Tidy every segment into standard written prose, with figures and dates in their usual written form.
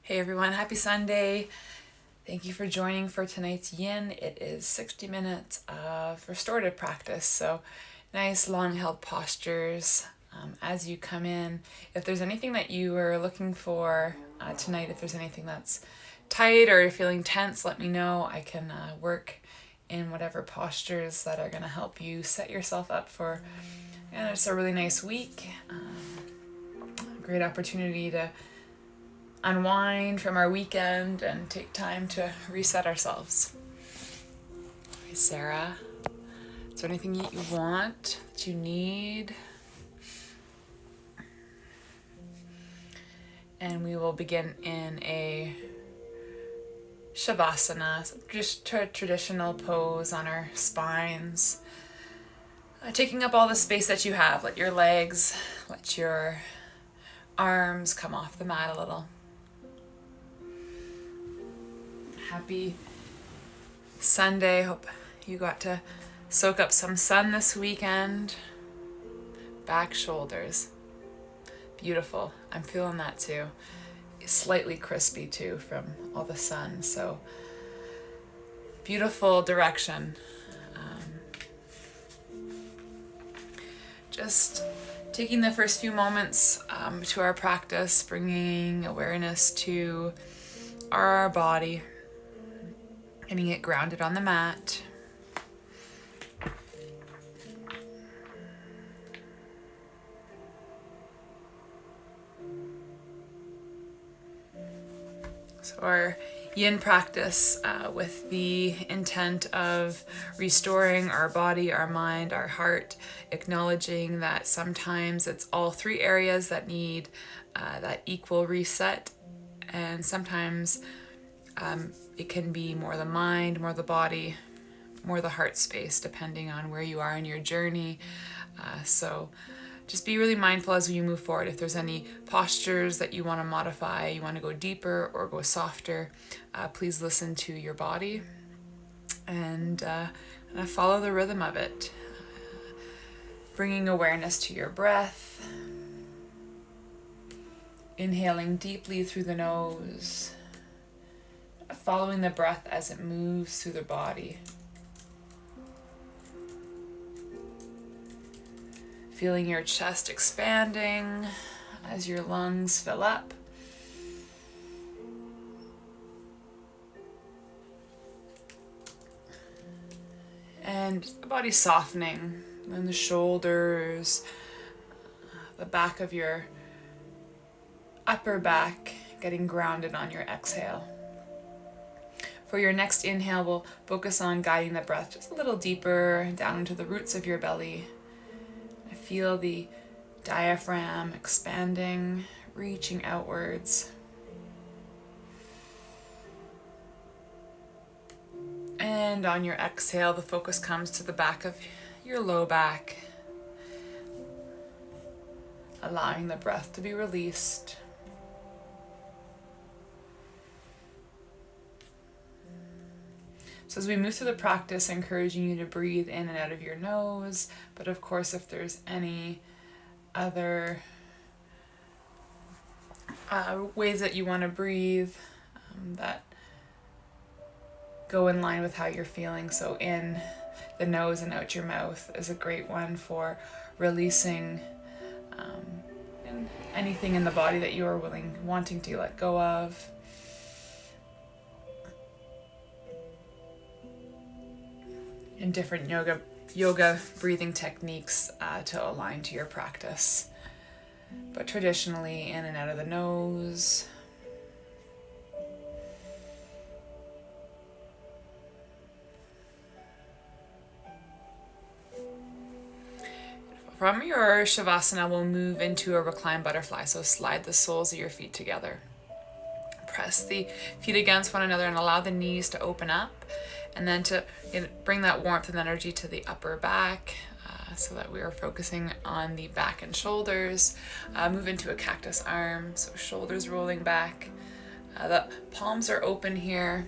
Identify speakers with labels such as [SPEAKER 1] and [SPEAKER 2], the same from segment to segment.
[SPEAKER 1] Hey everyone, happy Sunday. Thank you for joining for tonight's yin. It is 60 minutes of restorative practice, so nice long held postures as you come in. If there's anything that you are looking for tonight, if there's anything that's tight or you're feeling tense, let me know. I can work in whatever postures that are going to help you set yourself up for just a really nice week. Great opportunity to unwind from our weekend and take time to reset ourselves. Hey Sarah, is there anything that you want, that you need? And we will begin in a Shavasana, just a traditional pose on our spines. Taking up all the space that you have. Let your legs, let your arms come off the mat a little. Happy Sunday. Hope you got to soak up some sun this weekend. Back, shoulders. Beautiful. I'm feeling that too. Slightly crispy too from all the sun. So beautiful direction. Just taking the first few moments to our practice, bringing awareness to our body. Getting it grounded on the mat. So our yin practice with the intent of restoring our body, our mind, our heart, acknowledging that sometimes it's all three areas that need that equal reset, and sometimes it can be more the mind, more the body, more the heart space, depending on where you are in your journey. So just be really mindful as you move forward. If there's any postures that you want to modify, you want to go deeper or go softer, please listen to your body and follow the rhythm of it. Bringing awareness to your breath. Inhaling deeply through the nose. Following the breath as it moves through the body. Feeling your chest expanding as your lungs fill up. And the body softening, and the shoulders, the back of your upper back getting grounded on your exhale. For your next inhale, we'll focus on guiding the breath just a little deeper down into the roots of your belly. Feel the diaphragm expanding, reaching outwards. And on your exhale, the focus comes to the back of your low back, allowing the breath to be released. So as we move through the practice, encouraging you to breathe in and out of your nose, but of course if there's any other ways that you want to breathe that go in line with how you're feeling, so in the nose and out your mouth is a great one for releasing anything in the body that you are wanting to let go of. And different yoga breathing techniques to align to your practice. But traditionally, in and out of the nose. From your Shavasana, we'll move into a reclined butterfly. So slide the soles of your feet together. Press the feet against one another and allow the knees to open up. And then to bring that warmth and energy to the upper back so that we are focusing on the back and shoulders. Move into a cactus arm, so shoulders rolling back. The palms are open here.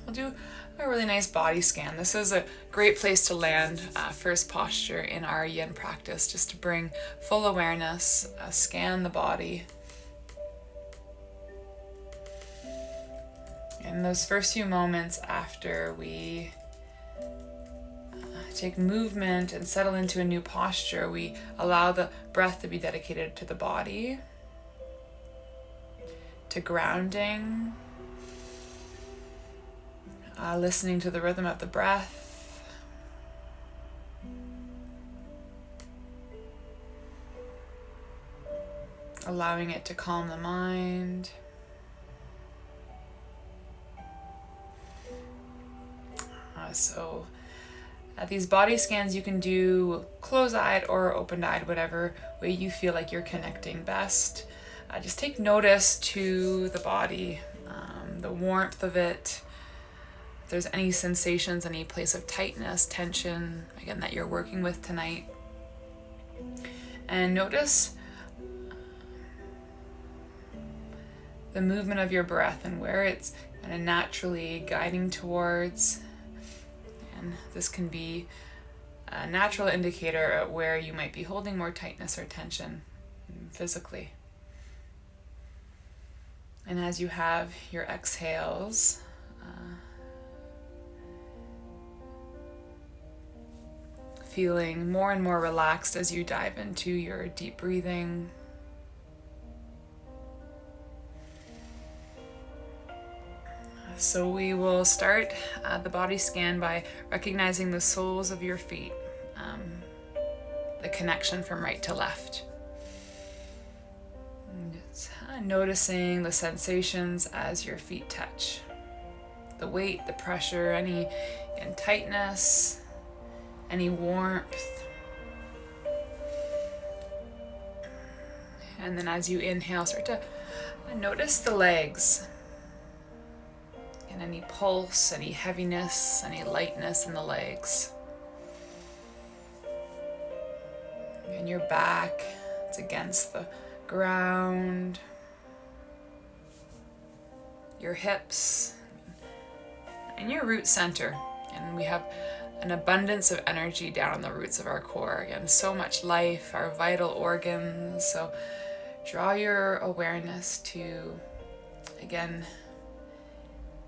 [SPEAKER 1] We'll do a really nice body scan. This is a great place to land first posture in our yin practice, just to bring full awareness, scan the body. In those first few moments after we take movement and settle into a new posture, we allow the breath to be dedicated to the body, to grounding, listening to the rhythm of the breath, allowing it to calm the mind. So these body scans you can do closed-eyed or open-eyed, whatever way you feel like you're connecting best. Just take notice to the body, the warmth of it. If there's any sensations, any place of tightness, tension, again, that you're working with tonight. And notice the movement of your breath and where it's kind of naturally guiding towards. And this can be a natural indicator of where you might be holding more tightness or tension physically. And as you have your exhales, feeling more and more relaxed as you dive into your deep breathing. So we will start the body scan by recognizing the soles of your feet, the connection from right to left. And just noticing the sensations as your feet touch. The weight, the pressure, any tightness, any warmth. And then as you inhale, start to notice the legs. And any pulse, any heaviness, any lightness in the legs. And your back, it's against the ground. Your hips, and your root center. And we have an abundance of energy down in the roots of our core. Again, so much life, our vital organs. So draw your awareness to, again,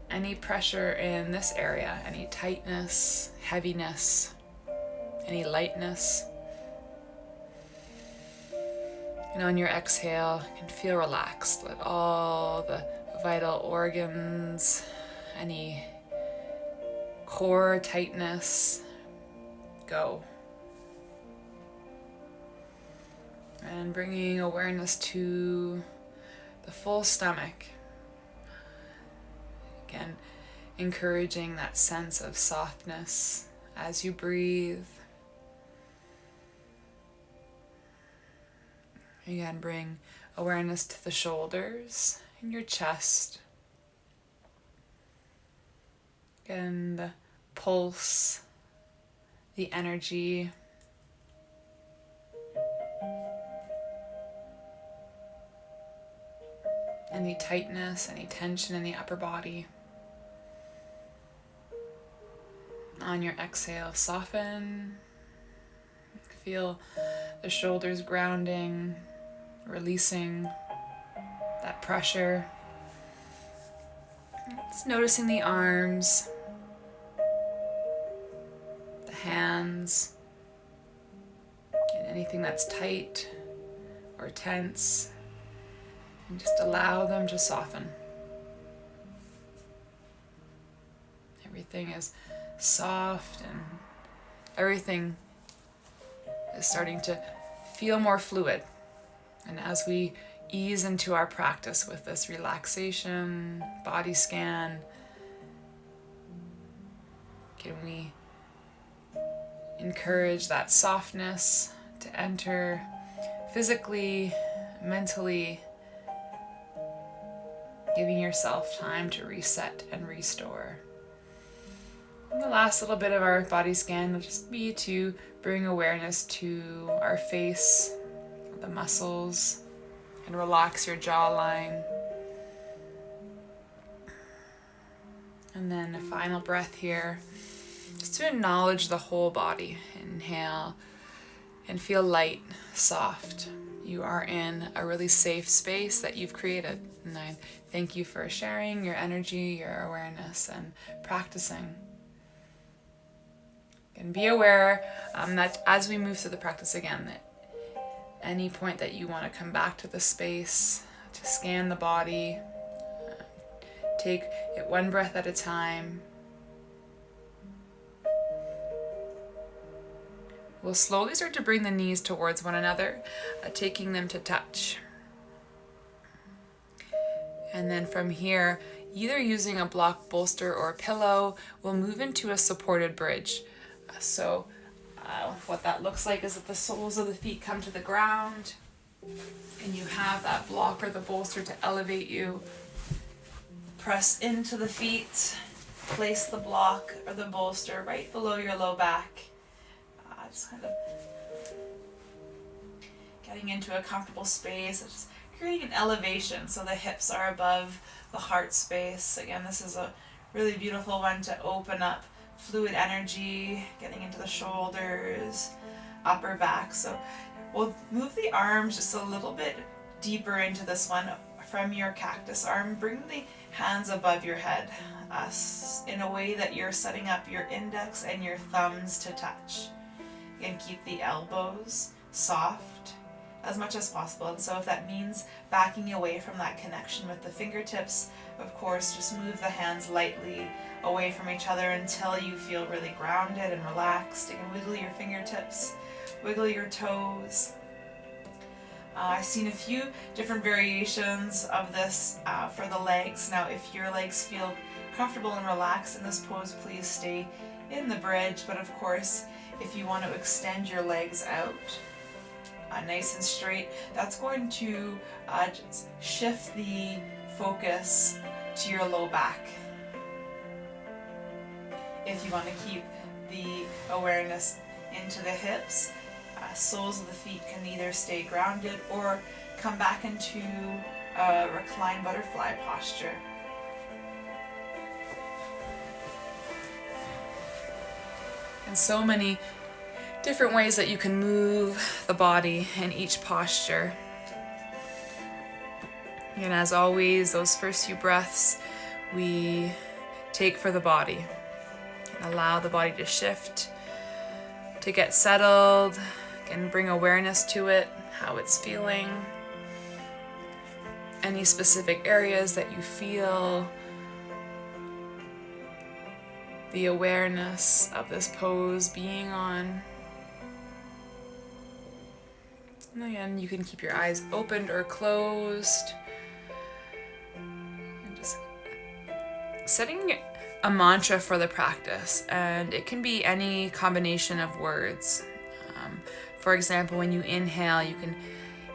[SPEAKER 1] any pressure in this area, any tightness, heaviness, any lightness. And on your exhale, you can feel relaxed. Let all the vital organs, any core tightness go. And bringing awareness to the full stomach. Again, encouraging that sense of softness as you breathe. Again, bring awareness to the shoulders and your chest. Again, the pulse, the energy. Any tightness, any tension in the upper body. On your exhale, soften. Feel the shoulders grounding, releasing that pressure. Just noticing the arms, the hands, and anything that's tight or tense. And just allow them to soften. Everything is soft and everything is starting to feel more fluid. And as we ease into our practice with this relaxation, body scan, can we encourage that softness to enter physically, mentally, giving yourself time to reset and restore. And the last little bit of our body scan will just be to bring awareness to our face, the muscles, and relax your jawline. And then a final breath here, just to acknowledge the whole body. Inhale and feel light, soft. You are in a really safe space that you've created. And I thank you for sharing your energy, your awareness, and practicing. And be aware that as we move through the practice again, that any point that you want to come back to the space, to scan the body, take it one breath at a time. We'll slowly start to bring the knees towards one another, taking them to touch. And then from here, either using a block bolster or a pillow, we'll move into a supported bridge. So what that looks like is that the soles of the feet come to the ground and you have that block or the bolster to elevate you. Press into the feet, place the block or the bolster right below your low back. Just kind of getting into a comfortable space, just creating an elevation so the hips are above the heart space. Again, this is a really beautiful one to open up fluid energy, getting into the shoulders, upper back. So we'll move the arms just a little bit deeper into this one from your cactus arm. Bring the hands above your head in a way that you're setting up your index and your thumbs to touch. And keep the elbows soft as much as possible. And so if that means backing away from that connection with the fingertips, of course, just move the hands lightly away from each other until you feel really grounded and relaxed. You can wiggle your fingertips, wiggle your toes. I've seen a few different variations of this for the legs. Now, if your legs feel comfortable and relaxed in this pose, please stay in the bridge. But of course, if you want to extend your legs out nice and straight, that's going to just shift the focus to your low back. If you want to keep the awareness into the hips, soles of the feet can either stay grounded or come back into a reclined butterfly posture. And so many different ways that you can move the body in each posture. And as always, those first few breaths we take for the body and allow the body to shift, to get settled, and bring awareness to it, how it's feeling, any specific areas that you feel the awareness of this pose being on. And again, you can keep your eyes opened or closed. And just setting a mantra for the practice, and it can be any combination of words. For example, when you inhale, you can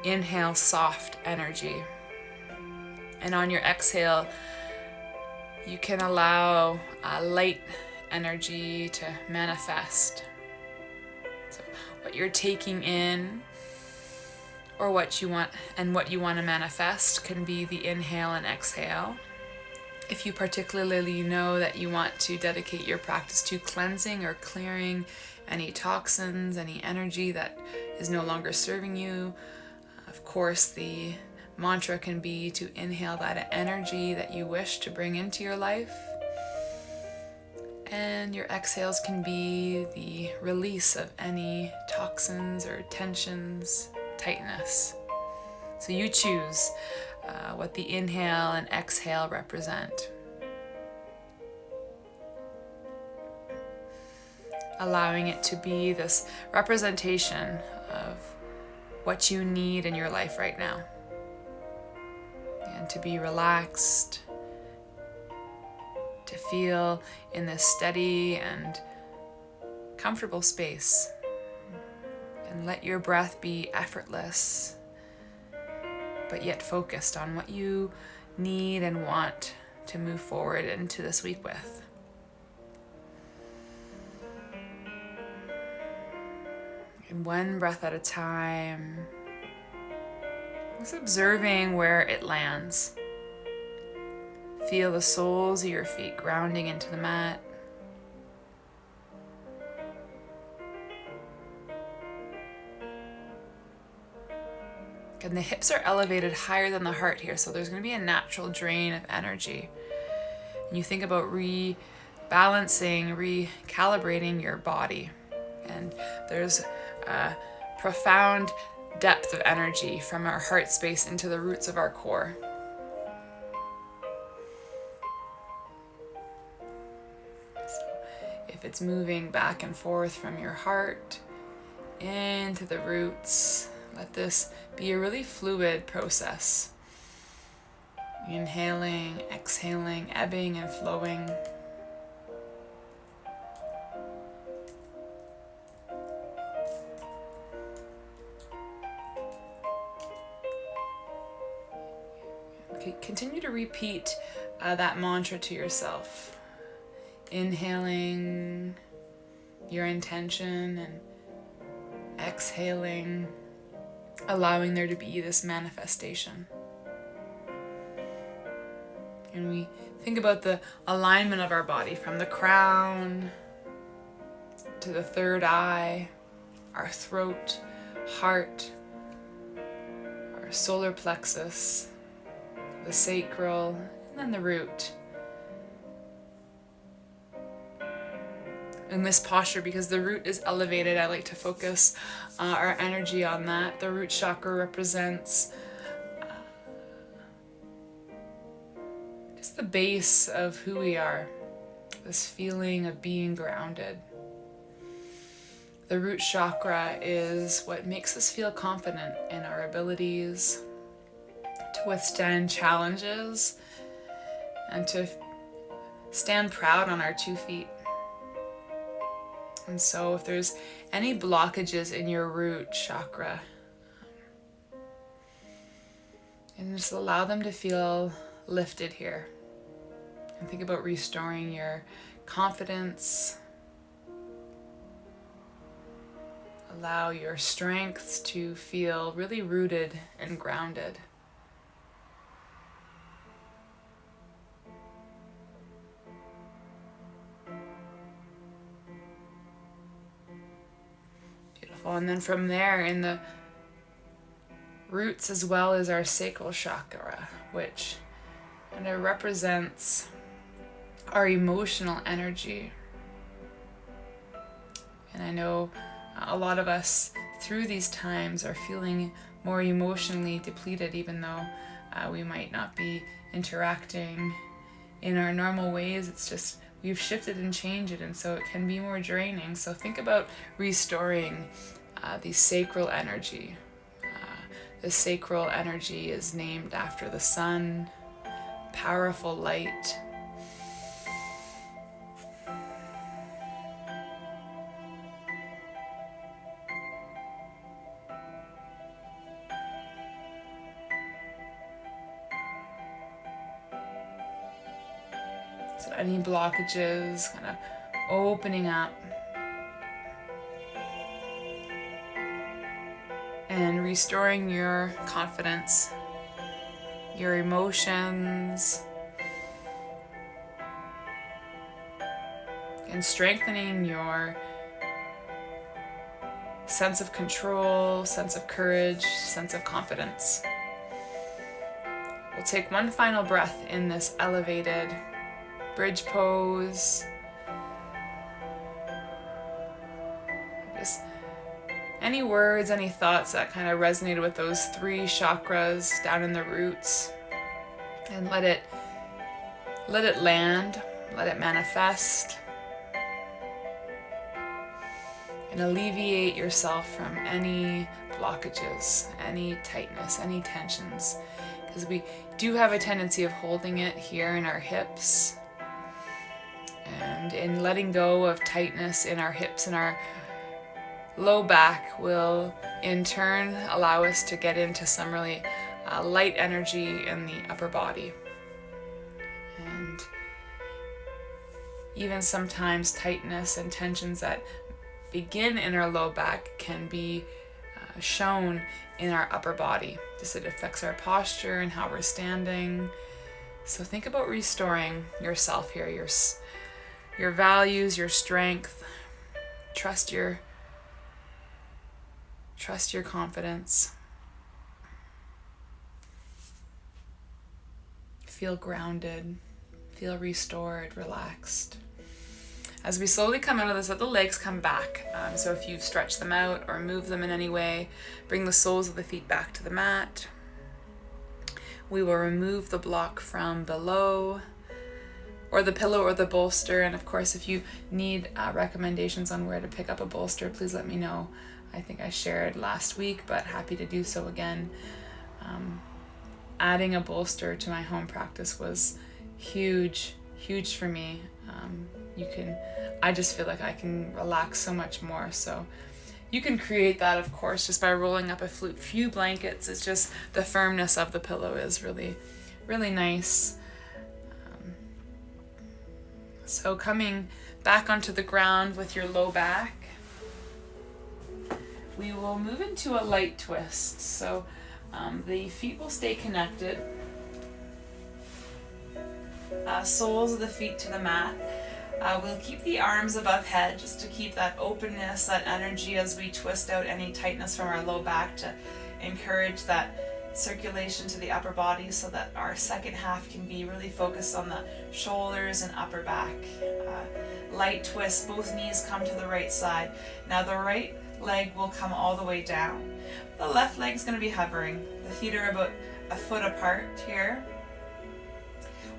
[SPEAKER 1] inhale soft energy. And on your exhale, you can allow light energy to manifest. So what you're taking in or what you want to manifest can be the inhale and exhale. If you particularly know that you want to dedicate your practice to cleansing or clearing any toxins, any energy that is no longer serving you, of course the mantra can be to inhale that energy that you wish to bring into your life. And your exhales can be the release of any toxins or tensions, tightness. So you choose what the inhale and exhale represent. Allowing it to be this representation of what you need in your life right now. And to be relaxed, to feel in this steady and comfortable space. And let your breath be effortless, but yet focused on what you need and want to move forward into this week with. And one breath at a time, just observing where it lands. Feel the soles of your feet grounding into the mat. And the hips are elevated higher than the heart here, so there's going to be a natural drain of energy. And you think about rebalancing, recalibrating your body. And there's a profound depth of energy from our heart space into the roots of our core. So if it's moving back and forth from your heart into the roots, let this be a really fluid process. Inhaling, exhaling, ebbing and flowing. Okay, continue to repeat that mantra to yourself. Inhaling your intention and exhaling, allowing there to be this manifestation. And we think about the alignment of our body from the crown to the third eye, our throat, heart, our solar plexus, the sacral, and then the root. In this posture, because the root is elevated, I like to focus our energy on that. The root chakra represents just the base of who we are, this feeling of being grounded. The root chakra is what makes us feel confident in our abilities to withstand challenges and to stand proud on our 2 feet. And so if there's any blockages in your root chakra, and just allow them to feel lifted here. And think about restoring your confidence. Allow your strengths to feel really rooted and grounded. And then from there, in the roots as well as our sacral chakra, which kind of represents our emotional energy. And I know a lot of us through these times are feeling more emotionally depleted, even though we might not be interacting in our normal ways. It's just we've shifted and changed it, and so it can be more draining. So think about restoring the sacral energy. The sacral energy is named after the sun, powerful light. So any blockages, kind of opening up and restoring your confidence, your emotions, and strengthening your sense of control, sense of courage, sense of confidence. We'll take one final breath in this elevated bridge pose. Just any words, any thoughts that kind of resonated with those 3 chakras down in the roots, and let it land, let it manifest, and alleviate yourself from any blockages, any tightness, any tensions, because we do have a tendency of holding it here in our hips. And in letting go of tightness in our hips and our low back will in turn allow us to get into some really light energy in the upper body. And even sometimes tightness and tensions that begin in our low back can be shown in our upper body. Just it affects our posture and how we're standing. So think about restoring yourself here, your values, your strength. Trust your confidence. feel grounded, feel restored, relaxed. As we slowly come out of this, let the legs come back. So if you've stretched them out or moved them in any way, bring the soles of the feet back to the mat. We will remove the block from below, or the pillow or the bolster. And of course, if you need recommendations on where to pick up a bolster, please let me know. I think I shared last week, but happy to do so again. Adding a bolster to my home practice was huge for me. I just feel like I can relax so much more. So you can create that, of course, just by rolling up a few blankets. It's just the firmness of the pillow is really, really nice. So coming back onto the ground with your low back, we will move into a light twist. So the feet will stay connected. Soles of the feet to the mat. We'll keep the arms above head just to keep that openness, that energy as we twist out any tightness from our low back to encourage that circulation to the upper body so that our second half can be really focused on the shoulders and upper back. Light twist, both knees come to the right side. Now the right leg will come all the way down. The left leg is going to be hovering. The feet are about a foot apart here.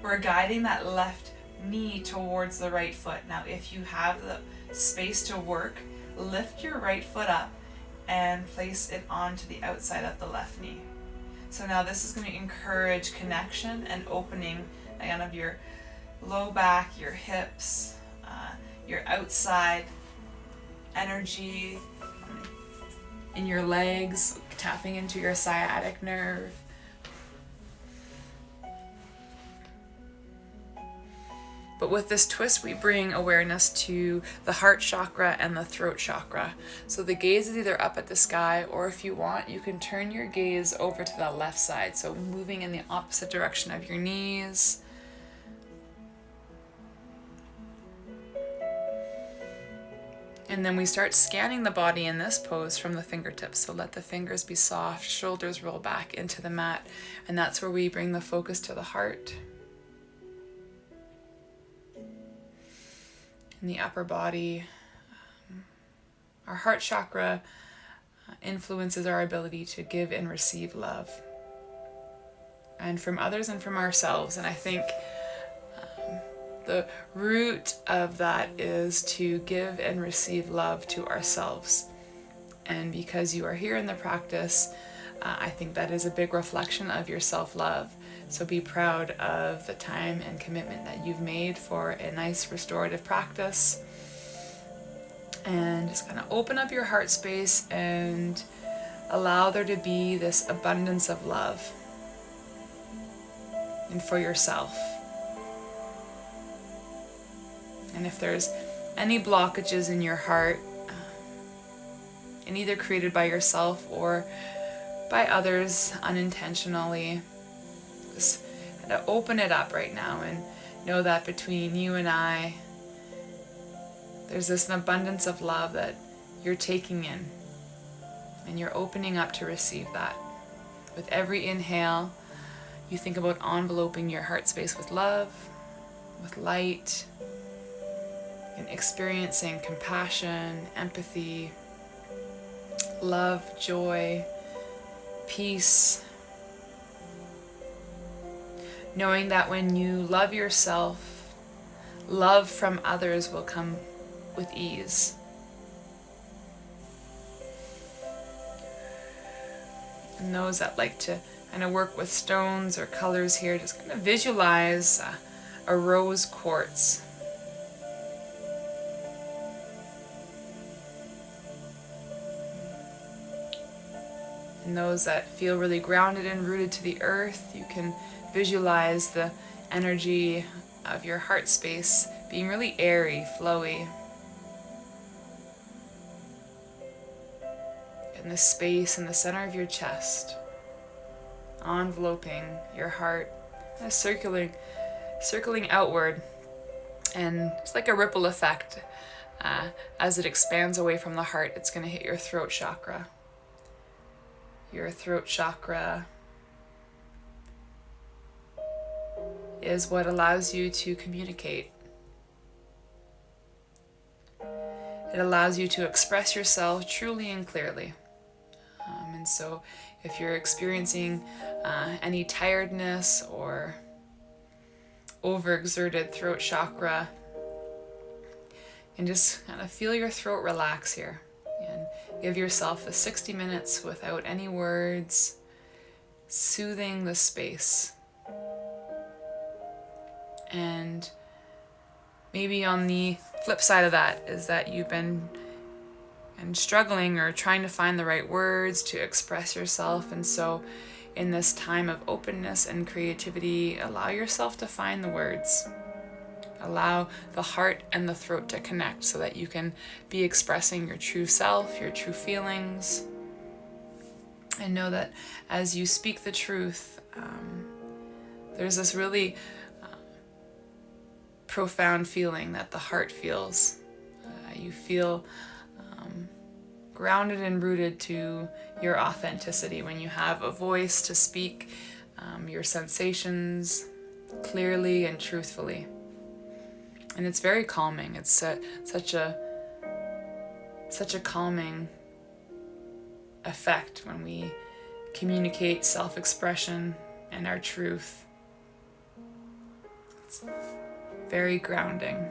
[SPEAKER 1] We're guiding that left knee towards the right foot. Now if you have the space to work, lift your right foot up and place it onto the outside of the left knee. So now this is going to encourage connection and opening again of your low back, your hips, your outside energy in your legs, tapping into your sciatic nerve. But with this twist, we bring awareness to the heart chakra and the throat chakra. So the gaze is either up at the sky, or if you want, you can turn your gaze over to the left side. So moving in the opposite direction of your knees. And then we start scanning the body in this pose from the fingertips. So let the fingers be soft, shoulders roll back into the mat. And that's where we bring the focus to the heart. In the upper body, our heart chakra influences our ability to give and receive love, and from others and from ourselves. And I think the root of that is to give and receive love to ourselves. And because you are here in the practice, I think that is a big reflection of your self-love. So be proud of the time and commitment that you've made for a nice restorative practice. And just kind of open up your heart space and allow there to be this abundance of love. And for yourself. And if there's any blockages in your heart, and either created by yourself or by others unintentionally, just kind of open it up right now and know that between you and I, there's this abundance of love that you're taking in, and you're opening up to receive that. With every inhale, you think about enveloping your heart space with love, with light, and experiencing compassion, empathy, love, joy, peace. Knowing that when you love yourself, love from others will come with ease. And those that like to kind of work with stones or colors here, just kind of visualize a rose quartz. And those that feel really grounded and rooted to the earth, you can visualize the energy of your heart space being really airy, flowy. In the space in the center of your chest, enveloping your heart, circling outward, and it's like a ripple effect. As it expands away from the heart, it's going to hit your throat chakra. Your throat chakra is what allows you to communicate. It allows you to express yourself truly and clearly. And so if you're experiencing any tiredness or overexerted throat chakra, and just kind of feel your throat relax here. And give yourself the 60 minutes without any words, soothing the space. And maybe on the flip side of that is that you've been struggling or trying to find the right words to express yourself. And so in this time of openness and creativity, allow yourself to find the words. Allow the heart and the throat to connect so that you can be expressing your true self, your true feelings. And know that as you speak the truth, there's this really profound feeling that the heart feels. You feel grounded and rooted to your authenticity when you have a voice to speak your sensations clearly and truthfully. And it's very calming. It's such a calming effect when we communicate self-expression and our truth. It's very grounding.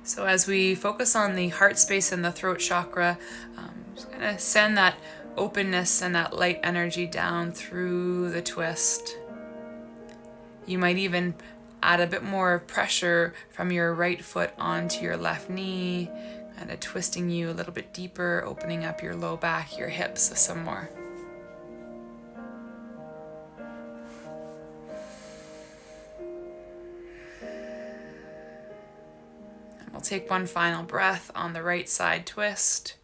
[SPEAKER 1] So as we focus on the heart space and the throat chakra, just gonna send that openness and that light energy down through the twist. You might even add a bit more pressure from your right foot onto your left knee, kind of twisting you a little bit deeper, opening up your low back, your hips some more. We'll take one final breath on the right side twist.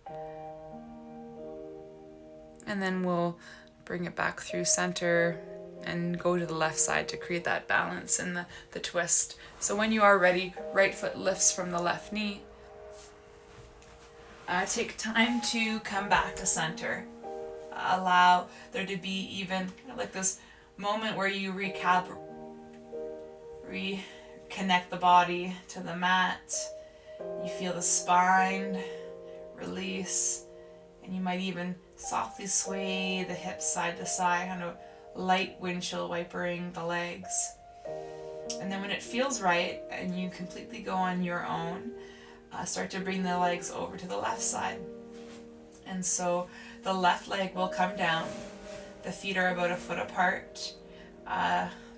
[SPEAKER 1] And then we'll bring it back through center and go to the left side to create that balance in the twist. So when you are ready, right foot lifts from the left knee. Take time to come back to center. Allow there to be even like this moment where you reconnect the body to the mat. You feel the spine release, and you might even softly sway the hips side to side, kind of light windshield wipering the legs. And then when it feels right and you completely go on your own, start to bring the legs over to the left side. And so the left leg will come down. The feet are about a foot apart.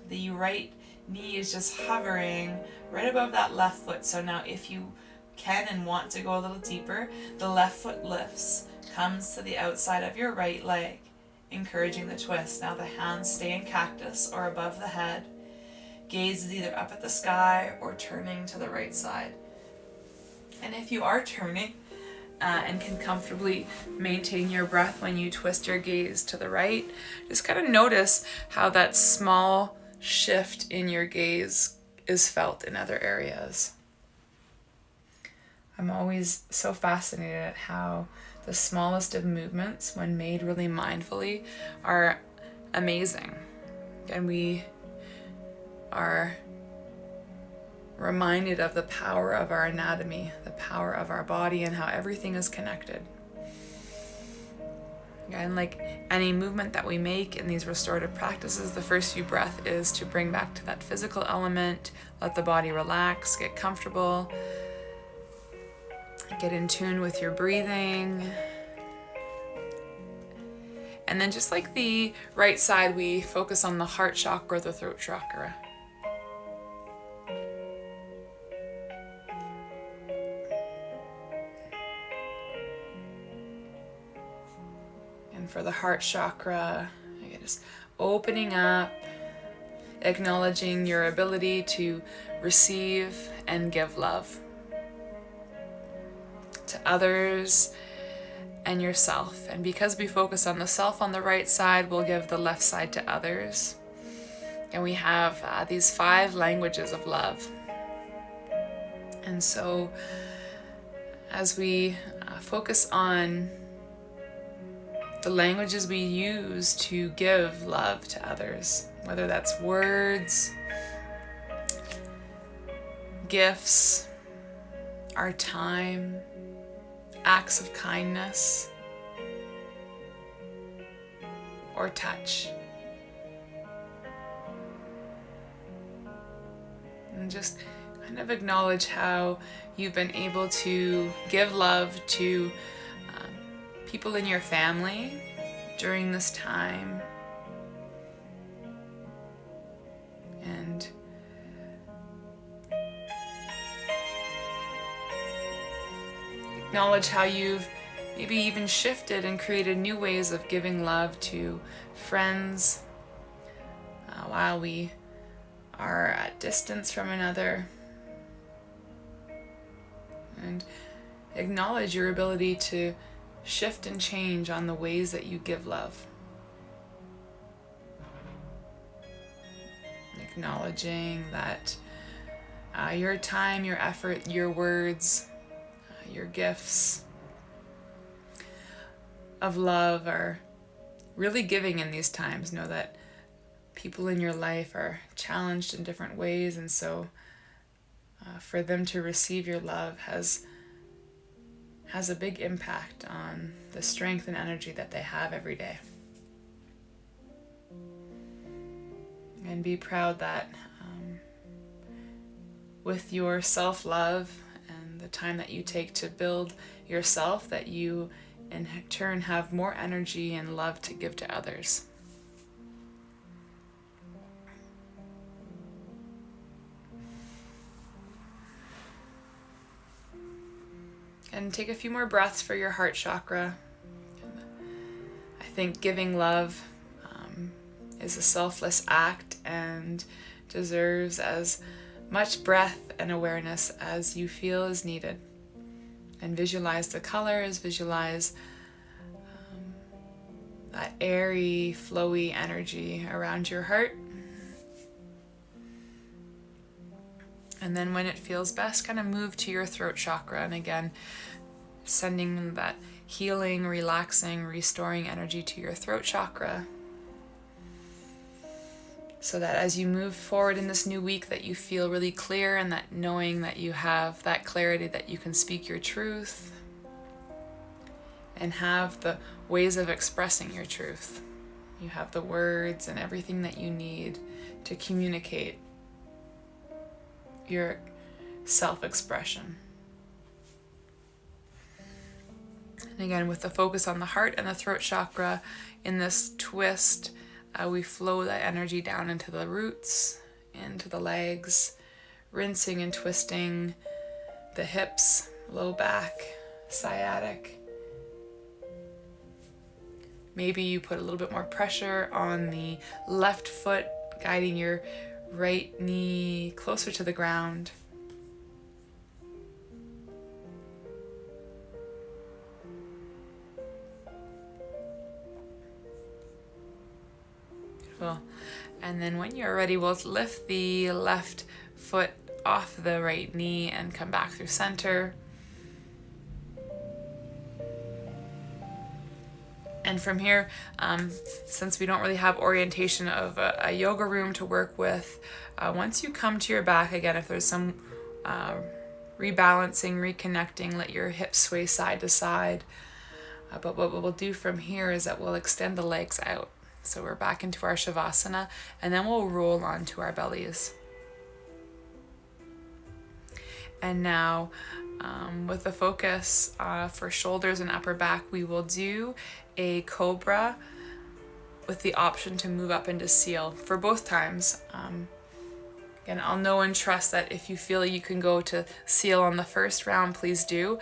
[SPEAKER 1] The right knee is just hovering right above that left foot. So now if you can and want to go a little deeper, the left foot lifts, comes to the outside of your right leg, encouraging the twist. Now the hands stay in cactus or above the head. Gaze is either up at the sky or turning to the right side. And if you are turning and can comfortably maintain your breath when you twist your gaze to the right, just kind of notice how that small shift in your gaze is felt in other areas. I'm always so fascinated at how the smallest of movements, when made really mindfully, are amazing. And we are reminded of the power of our anatomy, the power of our body, and how everything is connected. And like any movement that we make in these restorative practices, the first few breaths is to bring back to that physical element, let the body relax, get comfortable, get in tune with your breathing. And then just like the right side, we focus on the heart chakra, the throat chakra. And for the heart chakra, again, just opening up, acknowledging your ability to receive and give love to others and yourself. And because we focus on the self on the right side, we'll give the left side to others. And we have these 5 languages of love. And so as we focus on the languages we use to give love to others, whether that's words, gifts, our time, acts of kindness, or touch. And just kind of acknowledge how you've been able to give love to people in your family during this time. And acknowledge how you've maybe even shifted and created new ways of giving love to friends while we are at distance from another. And acknowledge your ability to shift and change on the ways that you give love. Acknowledging that your time, your effort, your words, your gifts of love are really giving in these times. Know that people in your life are challenged in different ways, and so for them to receive your love has a big impact on the strength and energy that they have every day. And be proud that with your self-love and the time that you take to build yourself, that you in turn have more energy and love to give to others. And take a few more breaths for your heart chakra. I think giving love is a selfless act and deserves as much breath and awareness as you feel is needed. And visualize the colors, visualize that airy, flowy energy around your heart. And then when it feels best, kind of move to your throat chakra. And again, sending that healing, relaxing, restoring energy to your throat chakra. So that as you move forward in this new week, that you feel really clear, and that knowing that you have that clarity, that you can speak your truth and have the ways of expressing your truth. You have the words and everything that you need to communicate your self-expression. And again, with the focus on the heart and the throat chakra, in this twist, we flow that energy down into the roots, into the legs, rinsing and twisting the hips, low back, sciatic. Maybe you put a little bit more pressure on the left foot, guiding your right knee closer to the ground. Beautiful. And then when you're ready, we'll lift the left foot off the right knee and come back through center. And from here, since we don't really have orientation of a yoga room to work with, once you come to your back, again, if there's some rebalancing, reconnecting, let your hips sway side to side. But what we'll do from here is that we'll extend the legs out. So we're back into our Shavasana, and then we'll roll onto our bellies. And now, with the focus for shoulders and upper back, we will do a cobra with the option to move up into seal for both times. Again, I'll know and trust that if you feel you can go to seal on the first round, please do.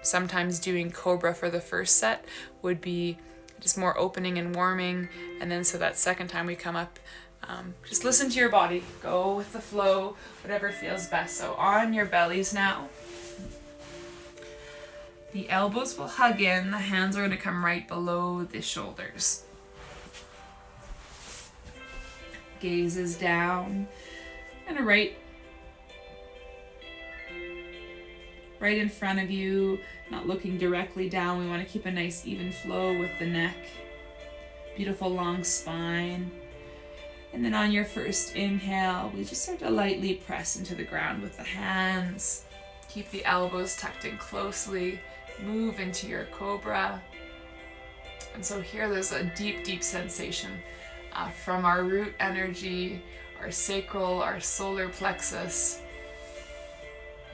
[SPEAKER 1] Sometimes doing cobra for the first set would be just more opening and warming, and then so that second time we come up, just listen to your body, go with the flow, whatever feels best. So on your bellies now. The elbows will hug in, the hands are going to come right below the shoulders. Gaze is down, and right in front of you, not looking directly down. We want to keep a nice even flow with the neck. Beautiful long spine. And then on your first inhale, we just start to lightly press into the ground with the hands. Keep the elbows tucked in closely. Move into your cobra. And so here there's a deep, deep sensation from our root energy, our sacral, our solar plexus.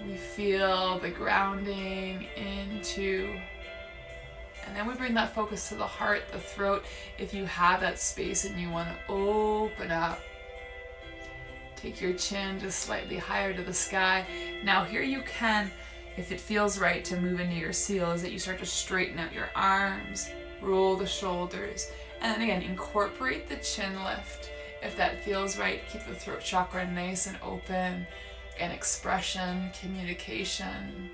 [SPEAKER 1] We feel the grounding into, and then we bring that focus to the heart, the throat. If you have that space and you want to open up, take your chin just slightly higher to the sky. Now here you can, if it feels right to move into your seal, is that you start to straighten out your arms, roll the shoulders, and then again, incorporate the chin lift. If that feels right, keep the throat chakra nice and open. And expression, communication.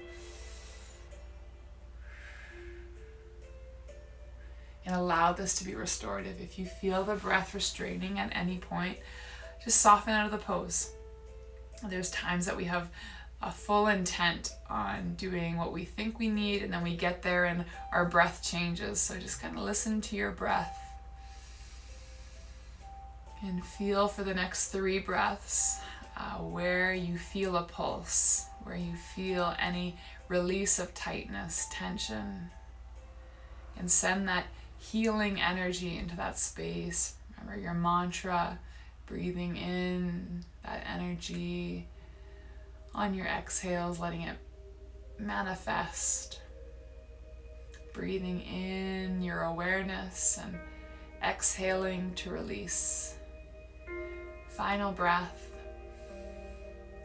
[SPEAKER 1] And allow this to be restorative. If you feel the breath restraining at any point, just soften out of the pose. There's times that we have a full intent on doing what we think we need, and then we get there and our breath changes. So just kind of listen to your breath. And feel for the next 3 breaths where you feel a pulse, where you feel any release of tightness, tension, and send that healing energy into that space. Remember your mantra, breathing in that energy. On your exhales, letting it manifest. Breathing in your awareness and exhaling to release. Final breath.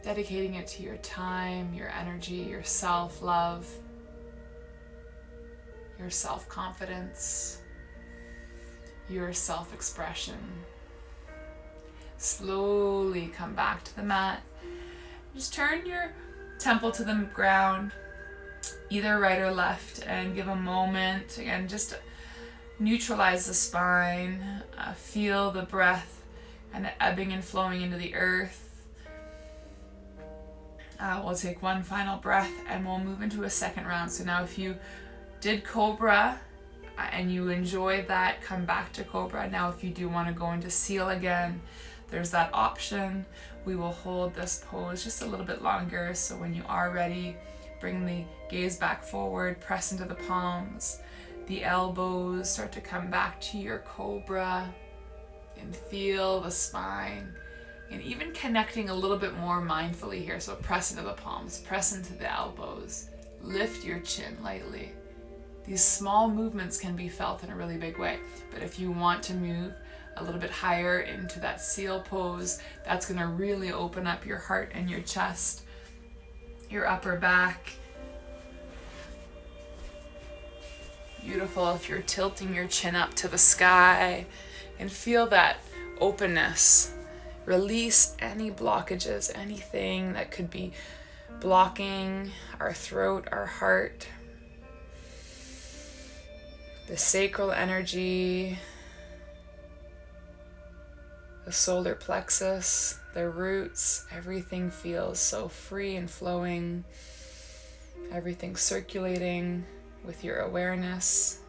[SPEAKER 1] Dedicating it to your time, your energy, your self-love, your self-confidence, your self-expression. Slowly come back to the mat. Just turn your temple to the ground, either right or left, and give a moment. Again, just neutralize the spine. Feel the breath kind of ebbing and flowing into the earth. We'll take one final breath and we'll move into a second round. So now if you did Cobra and you enjoyed that, come back to Cobra. Now if you do want to go into Seal again, there's that option. We will hold this pose just a little bit longer. So when you are ready, bring the gaze back forward, press into the palms. The elbows start to come back to your Cobra and feel the spine. And even connecting a little bit more mindfully here. So press into the palms, press into the elbows, lift your chin lightly. These small movements can be felt in a really big way. But if you want to move a little bit higher into that seal pose, that's going to really open up your heart and your chest, your upper back. Beautiful if you're tilting your chin up to the sky and feel that openness. Release any blockages, anything that could be blocking our throat, our heart, the sacral energy, the solar plexus, the roots. Everything feels so free and flowing. Everything circulating with your awareness.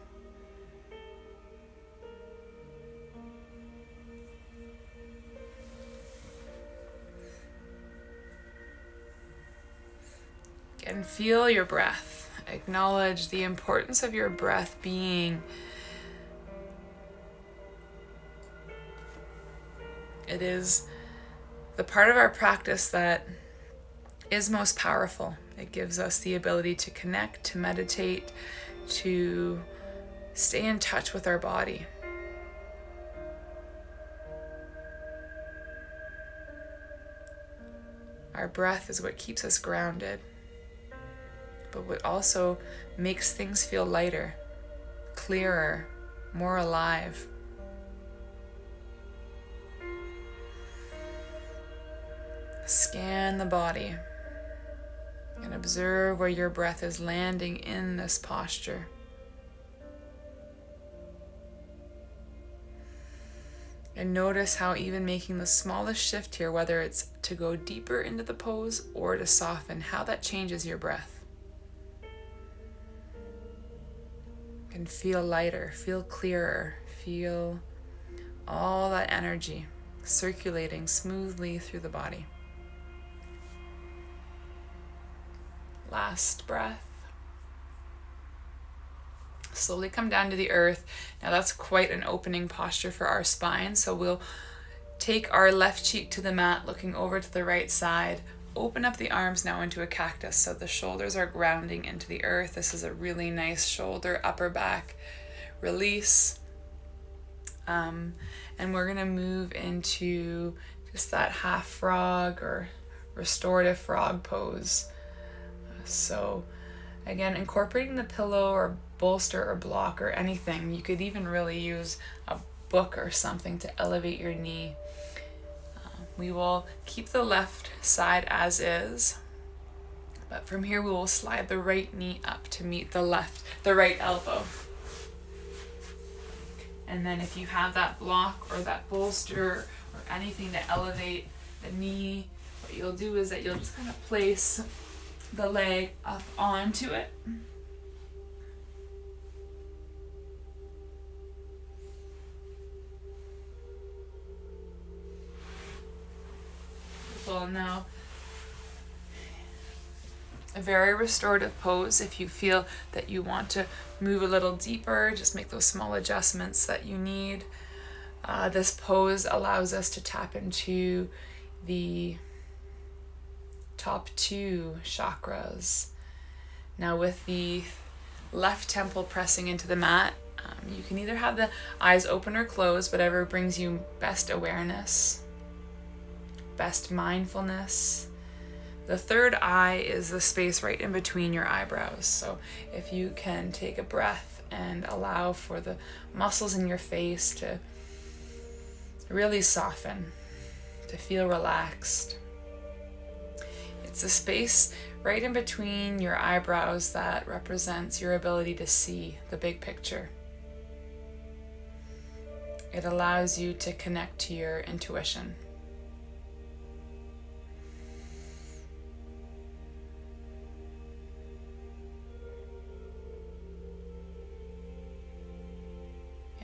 [SPEAKER 1] And feel your breath. Acknowledge the importance of your breath being. It is the part of our practice that is most powerful. It gives us the ability to connect, to meditate, to stay in touch with our body. Our breath is what keeps us grounded, but what also makes things feel lighter, clearer, more alive. Scan the body and observe where your breath is landing in this posture. And notice how even making the smallest shift here, whether it's to go deeper into the pose or to soften, how that changes your breath. And feel lighter, feel clearer, feel all that energy circulating smoothly through the body. Last breath. Slowly come down to the earth. Now that's quite an opening posture for our spine. So we'll take our left cheek to the mat, looking over to the right side. Open up the arms now into a cactus. So the shoulders are grounding into the earth. This is a really nice shoulder, upper back release. And we're going to move into just that half frog or restorative frog pose. So again, incorporating the pillow or bolster or block or anything. You could even really use a book or something to elevate your knee. We will keep the left side as is, but from here we will slide the right knee up to meet the right elbow. And then if you have that block or that bolster or anything to elevate the knee, what you'll do is that you'll just kind of place the leg up onto it. Beautiful. Now, a very restorative pose. If you feel that you want to move a little deeper, just make those small adjustments that you need. This pose allows us to tap into the top 2 chakras. Now with the left temple pressing into the mat, you can either have the eyes open or closed, whatever brings you best awareness, best mindfulness. The third eye is the space right in between your eyebrows. So if you can take a breath and allow for the muscles in your face to really soften, to feel relaxed. It's the space right in between your eyebrows that represents your ability to see the big picture. It allows you to connect to your intuition.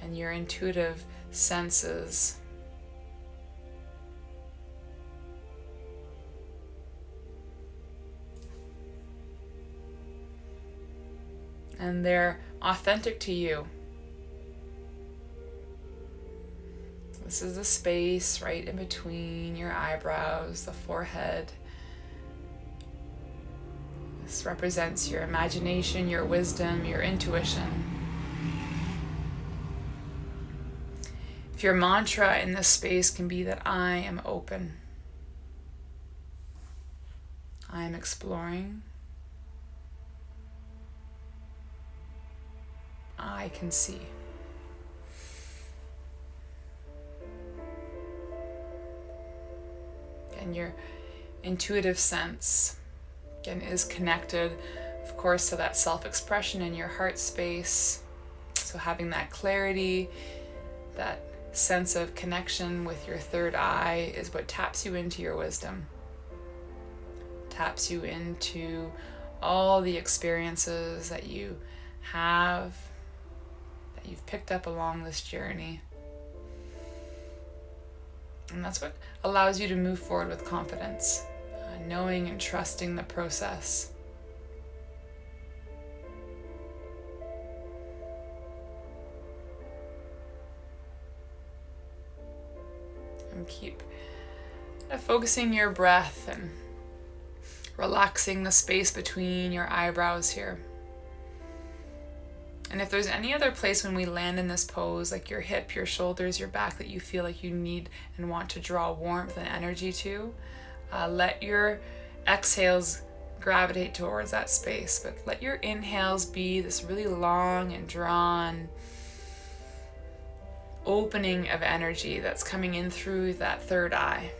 [SPEAKER 1] And your intuitive senses. And they're authentic to you. This is the space right in between your eyebrows, the forehead. This represents your imagination, your wisdom, your intuition. If your mantra in this space can be that I am open, I am exploring, I can see. And your intuitive sense, again, is connected, of course, to that self-expression in your heart space. So having that clarity, that sense of connection with your third eye is what taps you into your wisdom, taps you into all the experiences that you have, that you've picked up along this journey. And that's what allows you to move forward with confidence, knowing and trusting the process. And keep focusing your breath and relaxing the space between your eyebrows here. And if there's any other place when we land in this pose, like your hip, your shoulders, your back, that you feel like you need and want to draw warmth and energy to, let your exhales gravitate towards that space. But let your inhales be this really long and drawn opening of energy that's coming in through that third eye.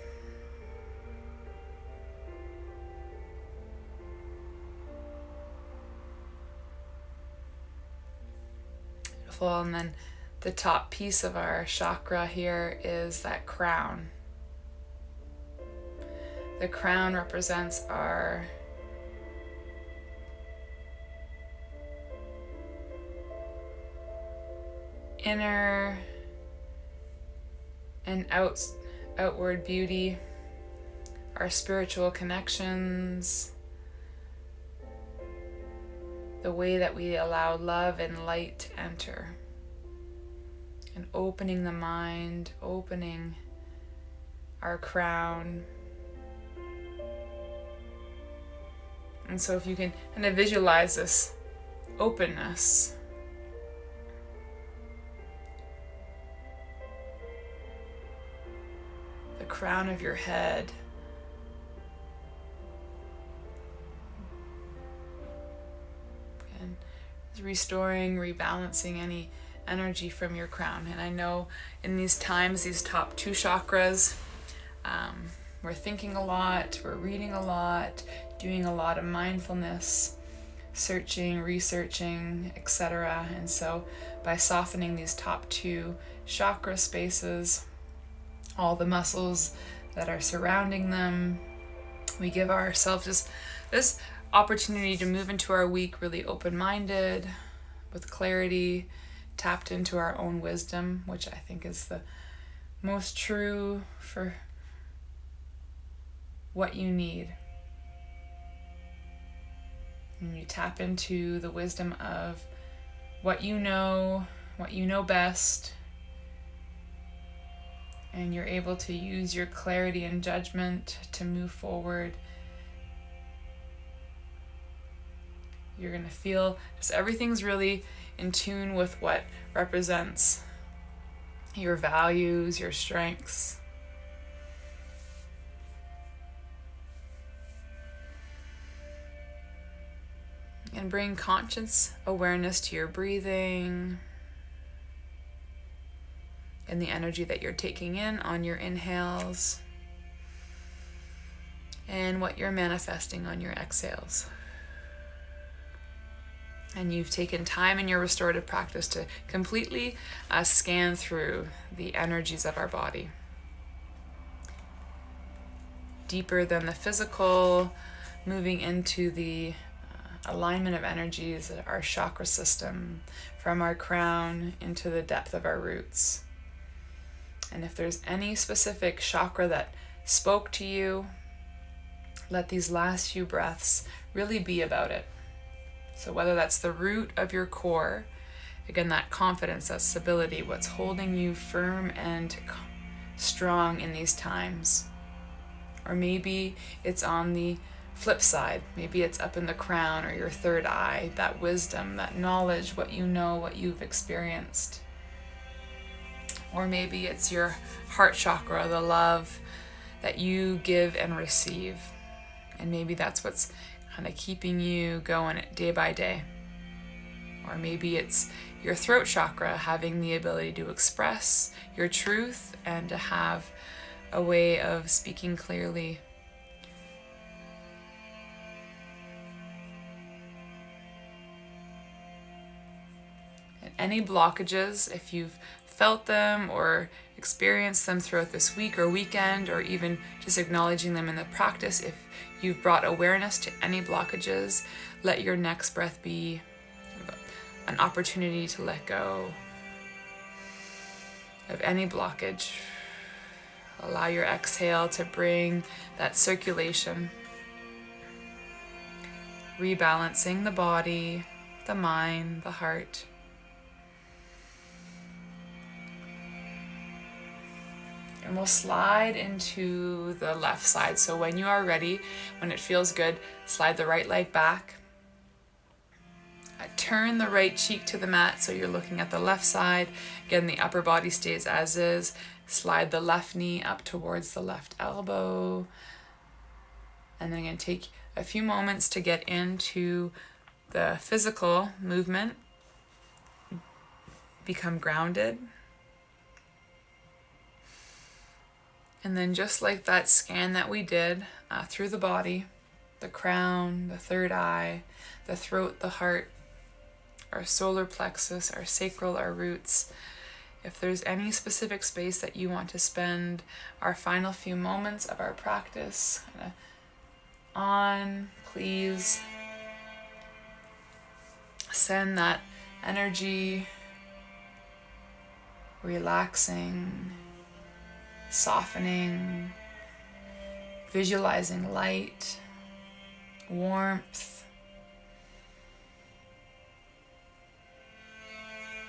[SPEAKER 1] Beautiful. And then the top piece of our chakra here is that crown. The crown represents our inner and outward beauty, our spiritual connections, the way that we allow love and light to enter, and opening the mind, opening our crown. And so if you can kind of visualize this openness, the crown of your head, and restoring, rebalancing any energy from your crown. And I know in these times, these top 2 chakras, we're thinking a lot, we're reading a lot, doing a lot of mindfulness, searching, researching, etc. And so by softening these top 2 chakra spaces, all the muscles that are surrounding them, we give ourselves this opportunity to move into our week really open-minded, with clarity, tapped into our own wisdom, which I think is the most true for what you need. And you tap into the wisdom of what you know best, and you're able to use your clarity and judgment to move forward. You're going to feel just everything's really in tune with what represents your values, your strengths. And bring conscious awareness to your breathing and the energy that you're taking in on your inhales, and what you're manifesting on your exhales. And you've taken time in your restorative practice to completely scan through the energies of our body. Deeper than the physical, moving into the alignment of energies, our chakra system, from our crown into the depth of our roots. And if there's any specific chakra that spoke to you, let these last few breaths really be about it. So whether that's the root of your core, again, that confidence, that stability, what's holding you firm and strong in these times. Or maybe it's on the flip side. Maybe it's up in the crown or your third eye, that wisdom, that knowledge, what you know, what you've experienced. Or maybe it's your heart chakra, the love that you give and receive. And maybe that's what's kind of keeping you going day by day. Or maybe it's your throat chakra, having the ability to express your truth and to have a way of speaking clearly. And any blockages, if you've felt them or experienced them throughout this week or weekend, or even just acknowledging them in the practice, if you've brought awareness to any blockages, let your next breath be an opportunity to let go of any blockage. Allow your exhale to bring that circulation, rebalancing the body, the mind, the heart. And we'll slide into the left side. So when you are ready, when it feels good, slide the right leg back. Turn the right cheek to the mat so you're looking at the left side. Again, the upper body stays as is. Slide the left knee up towards the left elbow. And then again, take a few moments to get into the physical movement. Become grounded. And then just like that scan that we did through the body, the crown, the third eye, the throat, the heart, our solar plexus, our sacral, our roots. If there's any specific space that you want to spend our final few moments of our practice on, please send that energy, relaxing, softening, visualizing light, warmth,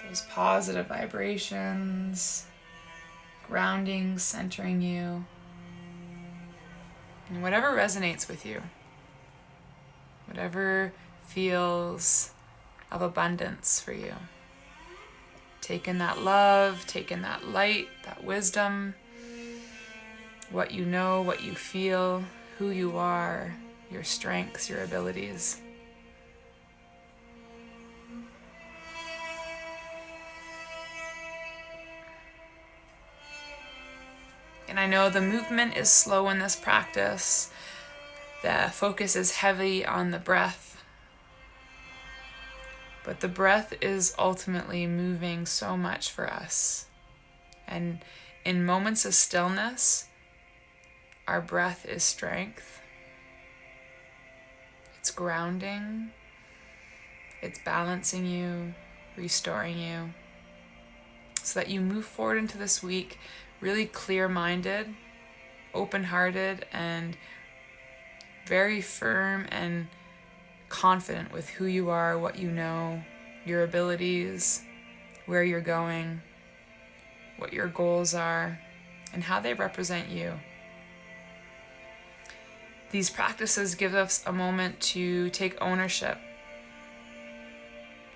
[SPEAKER 1] those positive vibrations, grounding, centering you, and whatever resonates with you, whatever feels of abundance for you. Take in that love, take in that light, that wisdom, what you know, what you feel, who you are, your strengths, your abilities. And I know the movement is slow in this practice. The focus is heavy on the breath. But the breath is ultimately moving so much for us. And in moments of stillness, our breath is strength. It's grounding. It's balancing you, restoring you, so that you move forward into this week really clear-minded, open-hearted, and very firm and confident with who you are, what you know, your abilities, where you're going, what your goals are, and how they represent you. These practices give us a moment to take ownership,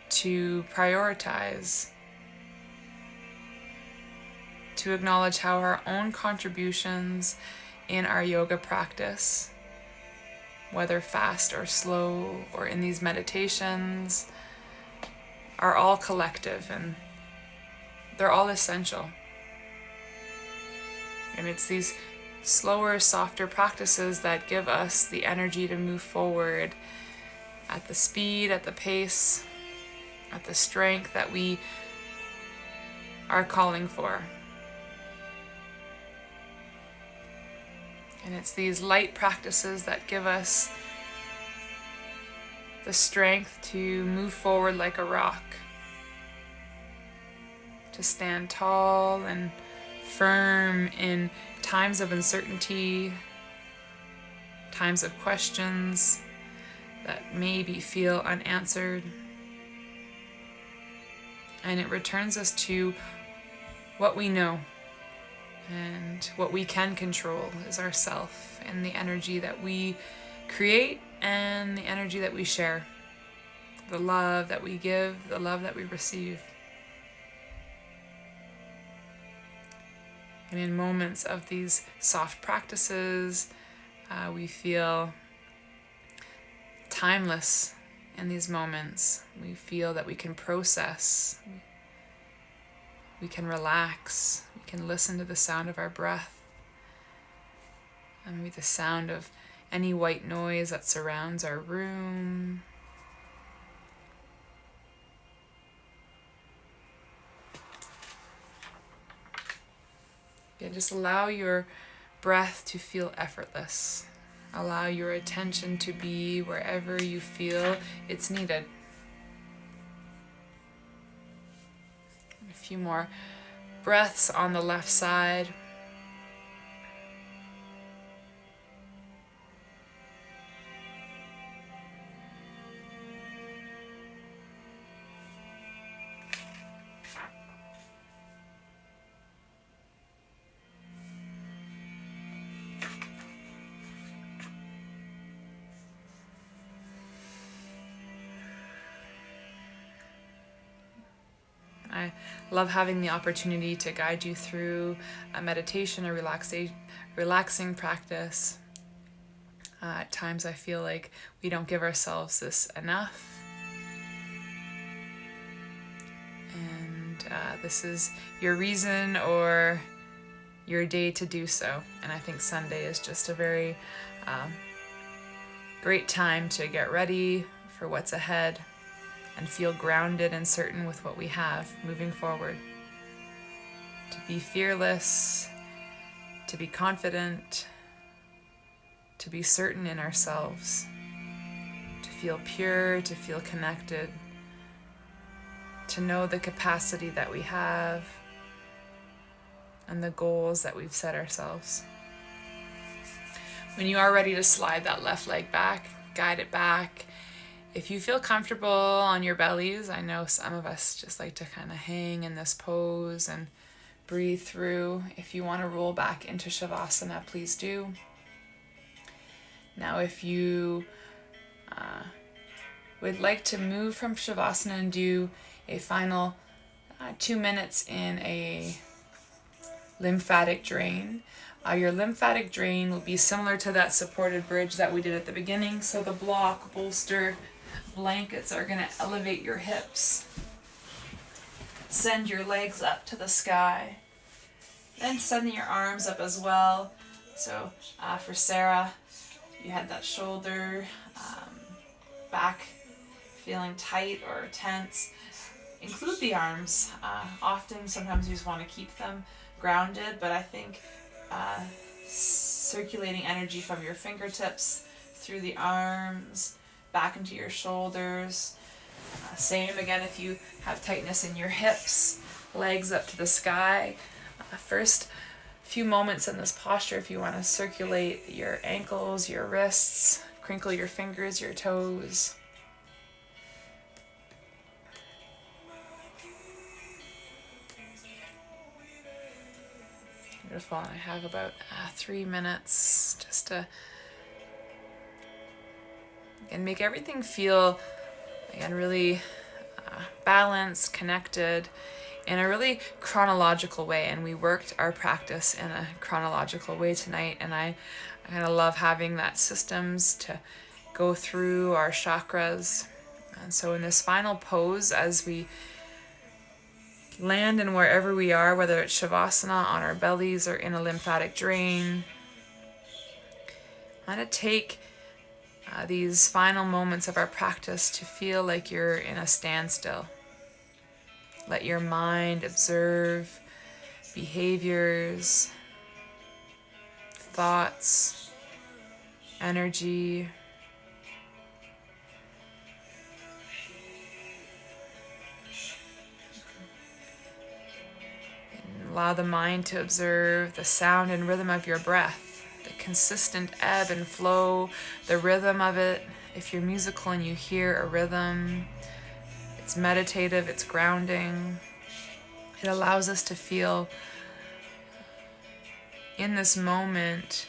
[SPEAKER 1] to prioritize, to acknowledge how our own contributions in our yoga practice, whether fast or slow or in these meditations, are all collective and they're all essential. And it's these slower, softer practices that give us the energy to move forward at the speed, at the pace, at the strength that we are calling for. And it's these light practices that give us the strength to move forward like a rock, to stand tall and firm in times of uncertainty, times of questions that maybe feel unanswered. And it returns us to what we know. And what we can control is ourself and the energy that we create and the energy that we share. The love that we give, the love that we receive. And in moments of these soft practices, we feel timeless in these moments. We feel that we can process, we can relax, we can listen to the sound of our breath, and maybe the sound of any white noise that surrounds our room. And just allow your breath to feel effortless. Allow your attention to be wherever you feel it's needed. A few more breaths on the left side. I love having the opportunity to guide you through a meditation, a relaxing practice. At times I feel like we don't give ourselves this enough. And this is your reason or your day to do so. And I think Sunday is just a very great time to get ready for what's ahead and feel grounded and certain with what we have moving forward. To be fearless, to be confident, to be certain in ourselves, to feel pure, to feel connected, to know the capacity that we have, and the goals that we've set ourselves. When you are ready to slide that left leg back, guide it back. If you feel comfortable on your bellies, I know some of us just like to kind of hang in this pose and breathe through. If you want to roll back into Shavasana, please do. Now, if you would like to move from Shavasana and do a final 2 minutes in a lymphatic drain, your lymphatic drain will be similar to that supported bridge that we did at the beginning. So the block, bolster, blankets are going to elevate your hips. Send your legs up to the sky. Then sending your arms up as well. So for Sarah, you had that shoulder, back feeling tight or tense. Include the arms. Sometimes you just want to keep them grounded, but I think circulating energy from your fingertips through the arms, back into your shoulders. Same again if you have tightness in your hips, legs up to the sky. First few moments in this posture, if you want to circulate your ankles, your wrists, crinkle your fingers, your toes. Beautiful. I have about 3 minutes just to make everything feel again really balanced, connected in a really chronological way. And we worked our practice in a chronological way tonight, and I kind of love having that systems to go through our chakras. And so in this final pose, as we land in wherever we are, whether it's Shavasana, on our bellies, or in a lymphatic drain, I'm going to take these final moments of our practice to feel like you're in a standstill. Let your mind observe behaviors, thoughts, energy. And allow the mind to observe the sound and rhythm of your breath, the consistent ebb and flow, the rhythm of it. If you're musical and you hear a rhythm, it's meditative, it's grounding. It allows us to feel in this moment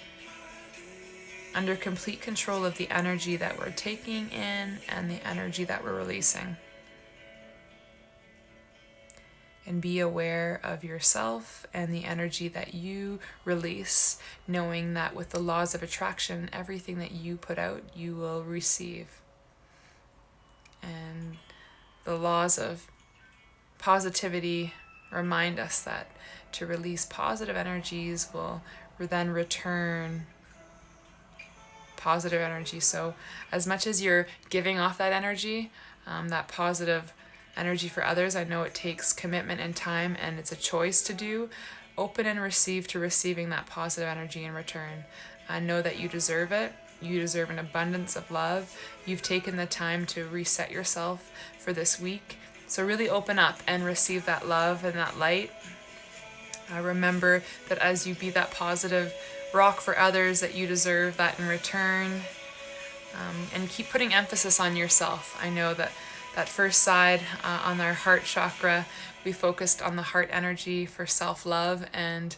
[SPEAKER 1] under complete control of the energy that we're taking in and the energy that we're releasing. And be aware of yourself and the energy that you release, knowing that with the laws of attraction, everything that you put out, you will receive. And the laws of positivity remind us that to release positive energies will then return positive energy. So as much as you're giving off that energy, that positive energy for others, I know it takes commitment and time, and it's a choice to do. Open and receive to receiving that positive energy in return. Know that you deserve it. You deserve an abundance of love. You've taken the time to reset yourself for this week. So really open up and receive that love and that light. Remember that as you be that positive rock for others, that you deserve that in return. And keep putting emphasis on yourself. I know that first side on our heart chakra, we focused on the heart energy for self-love, and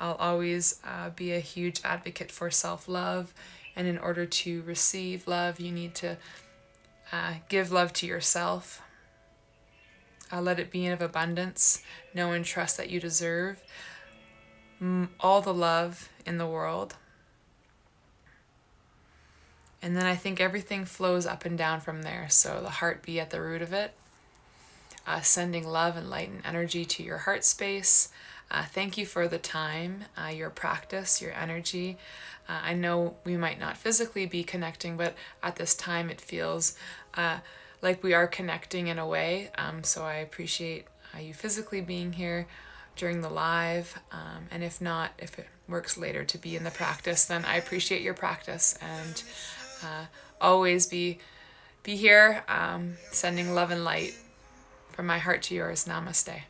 [SPEAKER 1] I'll always be a huge advocate for self-love. And in order to receive love, you need to give love to yourself. Let it be of abundance. Know and trust that you deserve all the love in the world. And then I think everything flows up and down from there. So the heart be at the root of it. Sending love and light and energy to your heart space. Thank you for the time, your practice, your energy. I know we might not physically be connecting, but at this time it feels like we are connecting in a way. So I appreciate you physically being here during the live. And if not, if it works later to be in the practice, then I appreciate your practice. And always be here, sending love and light from my heart to yours. Namaste.